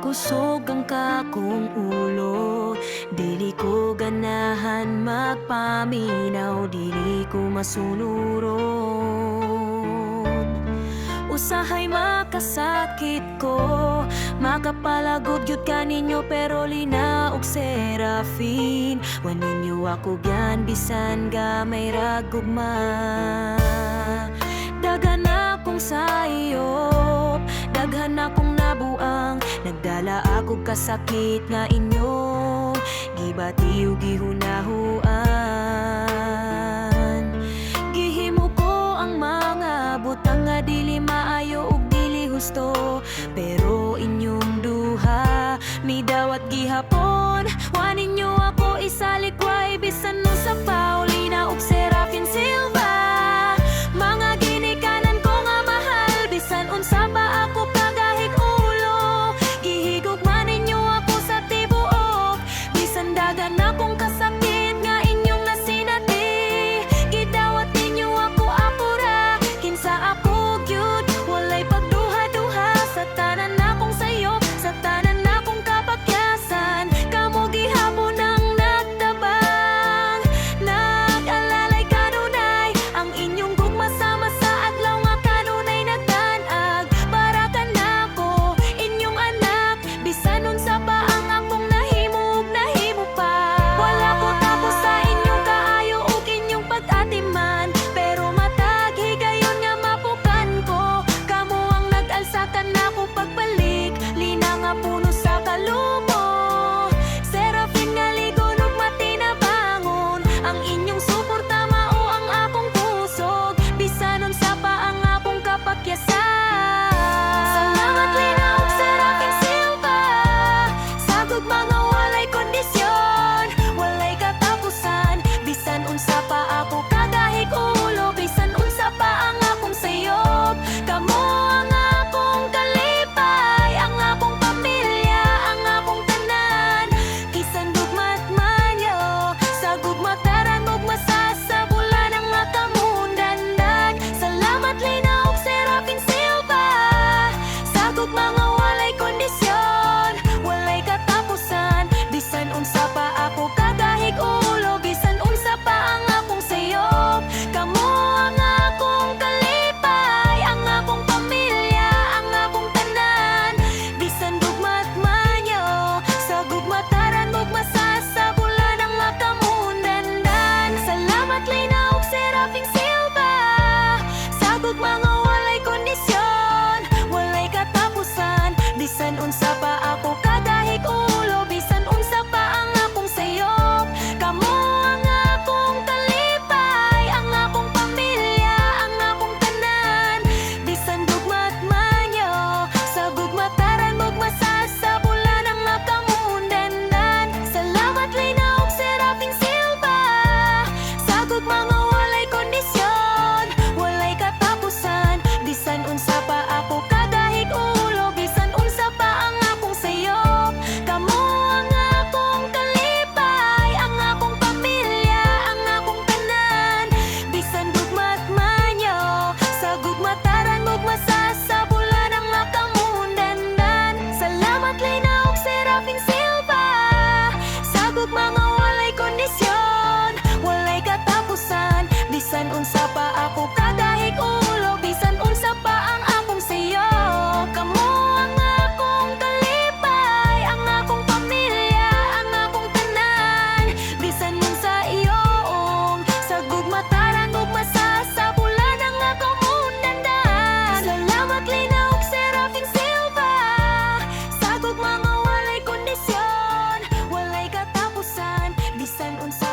kusog ang kakong ulo. Dili ko ganahan magpaminaw, dili ko masunurod. Usahay makasakit ko, makapalagod yun kaninyo, pero linaog serafin. Waninyo ako gyan, bisan gamay ragugma. Daghan akong sayop, daghan akong nabuang, nagdala ako kasakit nga inyo gibati ug gihunahuan. Gihimo ko ang mga butang nga dili maayo ug dili husto, pero inyong duha midawat gihapon. Waninyo ako isalikway, bisan no sa Paulina ug Serafin Silva. Mga ginikanan ko nga mahal, bisan unsa pa ako kagahig ulo. Gihigugma ninyo ako sa tibuok, bisan dagan akong kasakit nga inyong nasinati. Gidawat ninyo ako apura, kinsa ako gyud walay pagduha-duha. Sa tanan akong sayo, sa tanan akong kapakyasan, kamo gihapon ang nagtabang. Nag-alalay kanunay ang inyong gugma sama sa adlaw nga kanunay nagtanag. Para ka nako inyong anak, bisan unsa pa ang akong nahimo ug nahimo pa. Wala ko tapos sa inyong kaayo ug inyong pag-atiman, pero matag higayon nga mapukan ko. Kamo ang nag-alsakan nako pagbalik, lina nga puno sa kalumo. Serafin nga ligon ug matinabangon, ang inyong suporta mao ang akong kusog, bisan unsa pa ang akong kapakyasan. Salamat Lina ug Serafin Silva, sagod mga walay kondisyon, walay katapusan, bisan unsa pa ako kagahig ulo, bisan unsa pa ang akong sayop. Kamo ang akong kalipay, ang akong pamilya, ang akong tanan. Bisan dugmat manyo, sa gugmataran ug masasabulan ang makamundandan. Salamat Lina ug Serafin Silva, sagod mga walay kondisyon, walay katapusan, bisan unsa pa ako kagahig ulo, bisan unsa pa ang akong sayop. Kamo ang akong kalipay, ang akong pamilya, ang akong tanan. Bisan dugmat manyo, sa gugmataran ug masasabulan ang makamundandan. Salamat Lina ug Serafin Silva, sagod mga walay kondisyon, walay katapusan, bisan unsa pa ako kagahig ulo, bisan unsa pa ang akong sayop. Kamo ang akong kalipay, ang akong pamilya, ang akong tanan. Bisan dugmat manyo, sa gugmataran ug masasabulan ang makamundandan. Salamat Lina ug Serafin Silva, sagod mga walay kondisyon, walay katapusan, bisan unsa pa ako kagahig ulo, bisan unsa pa ang akong sayop. Kamo ang akong kalipay, ang akong pamilya, ang akong tanan. Bisan dugmat manyo, sa gugmataran ug masasabulan ang makamundandan. Salamat Lina ug Serafin Silva, sagod mga walay kondisyon, walay katapusan, bisan unsa pa ako kagahig ulo, bisan unsa pa ang akong sayop. Kamo ang akong kalipay, ang akong pamilya, ang akong tanan. Bisan man sa iyoong, sa gugmataran ug masasabulan ang makamundandan. Salamat Lina ug Serafin Silva, sagod mga walay kondisyon, walay katapusan, bisan unsa